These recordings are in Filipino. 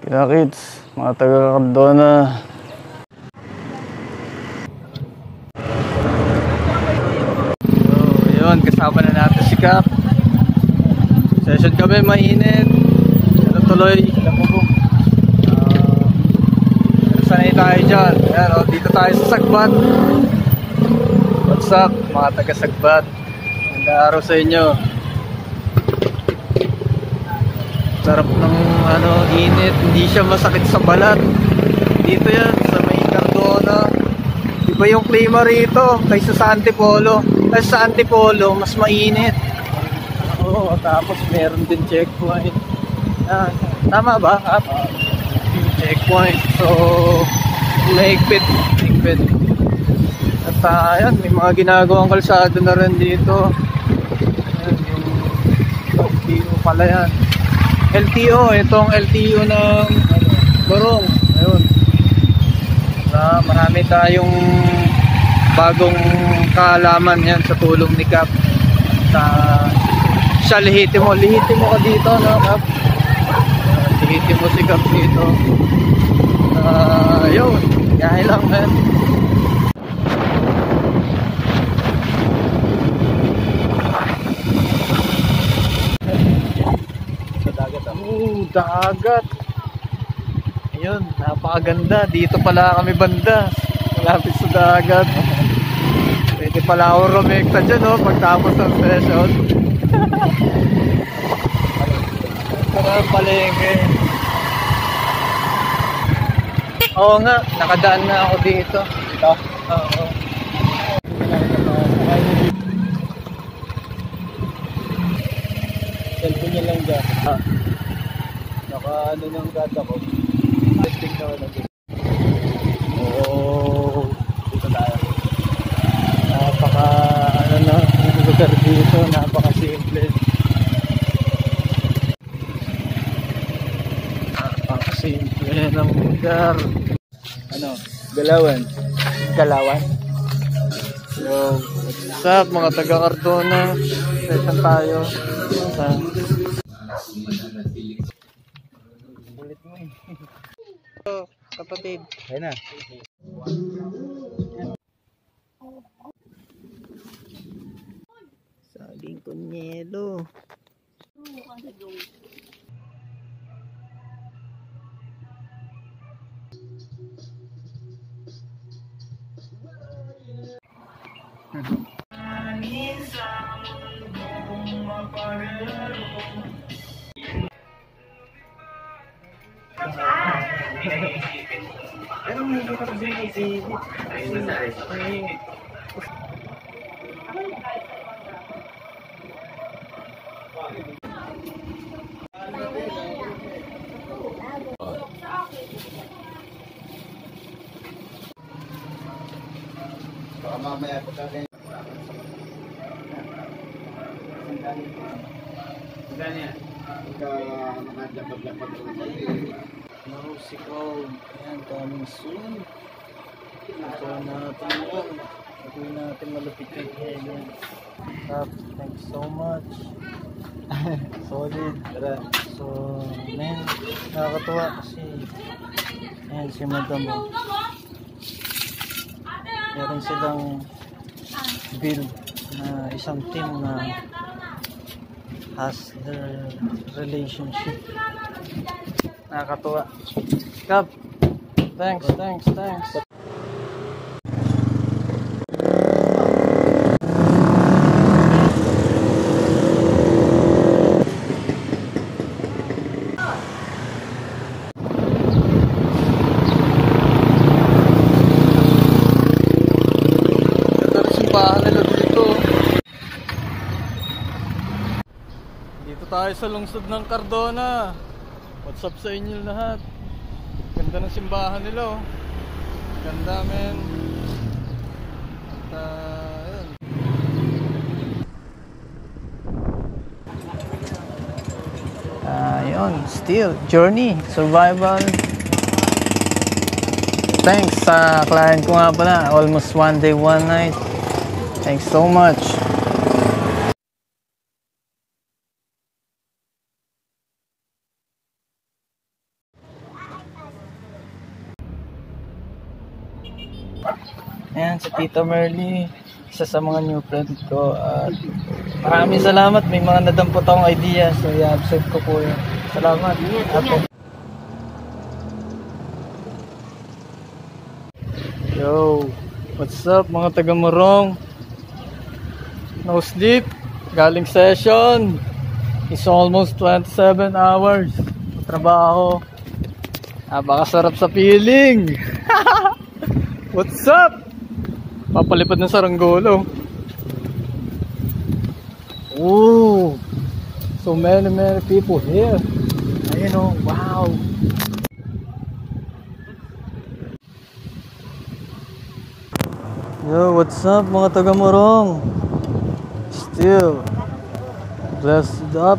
Kinakits, mga taga-Cardona. So, yun, kasama na natin si Cap. Session kami, mainit. Pero tuloy. Sanay tayo dyan. Ayan, oh, dito tayo sa Sagbat. What's up, mga taga-Sagbat? Magandang araw sa inyo. Sarap ng init, hindi siya masakit sa balat. Dito yan, sa may Cardona. Iba yung klima rito kaysa sa Antipolo. Kasi sa Antipolo, mas mainit. Oo, tapos meron din checkpoint. Tama ba? Checkpoint. So, mahigpit. At ayan, may mga ginagawang kalsada na rin dito. Ayan, yung LTO pala yan. LTO, itong LTO ng Barong. Ayun. Marami tayong bagong kaalaman yan sa tulong ni Cap. Siya lihitimo ka dito, no, Cap? Lihitimo si Cap dito. Yun, kaya lang yan. Dagat. Ayun, napakaganda. Dito pala kami banda. Malapit sa dagat. Pwede pala ako rumekta dyan, no, pagtapos ng session. Parang palengke. Oo nga, nakadaan na ako dito. Dito? Oo. Cellphone niya lang dyan. Naka ng gata ko. Testing na ako. Oo. Dito tayo. Napaka yung lugar dito. Napaka simple. Napaka simple ng lugar. Galawan. So, what's up mga taga-Cardona? Session tayo. Kapatid. Ayun na. Saging kunyelo. Pero hindi ka kasi nag-isip. Baka mamaya ko kakain. Saan yan? Ika nakadlapat-lapat Marusiko. Ayan, coming soon. Ito natin yan. Gagawin natin malupit yung hair yan. Thanks so much. Solid. So, man, nakakatuwa kasi ayan si Madam. Meron silang build na isang team na has their relationship. Nakakatuwa. Cap, thanks. Dito tayo sa lungsod ng Cardona. What's up sa inyo lahat? Ganda ng simbahan nila, oh. Ganda, men. At yun, still journey, survival. Thanks sa client ko nga pala, almost 1 day 1 night. Thanks so much. Ayan, si Tita Merly, isa sa mga new friend ko. At maraming salamat, may mga nadampot akong idea, so i-absent ko po yun. Salamat. Ate. Yo, what's up mga taga-Morong? No sleep, galing session. It's almost 27 hours. Trabaho. Napakasarap sa feeling. What's up? Papalipad ng Sarangolo. Oh, so many people here. Ayun oh, wow. Yo, what's up mga taga-Morong? Still blessed up.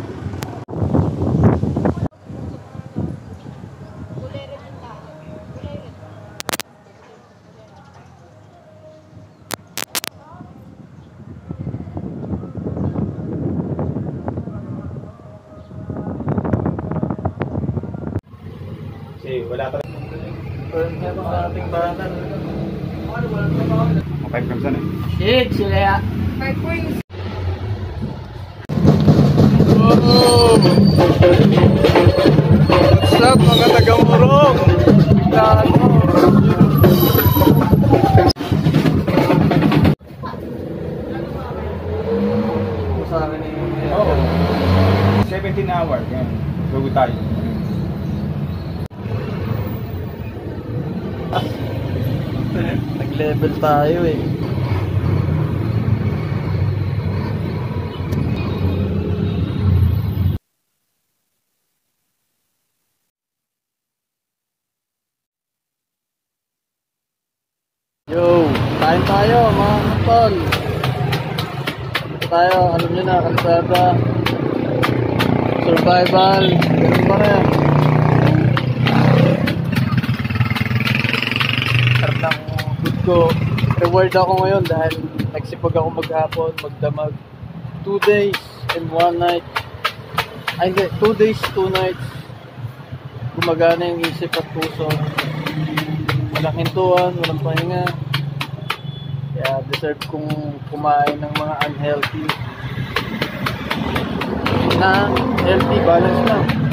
Wala pa. Turn here sa ating banner. Okay, from sana. Shit, sila. 5 points. Oh! What's up mga taga-Morong? Sa akin Oo. 17 hours. Yan. Bago tayo. Nag-level tayo eh. Yo, kain tayo mga kapal. Dito tayo, alam nyo na, kalsada. Survival, ganun pa rin. Sarap ng food ko. Reward ako ngayon dahil nagsipag ako maghapon, magdamag. 2 days and 1 night. Ay hindi, 2 days, 2 nights. Gumagana yung isip at puso. Walang hintuan, walang pahinga. Kaya deserve kong kumain ng mga unhealthy na healthy balance lang.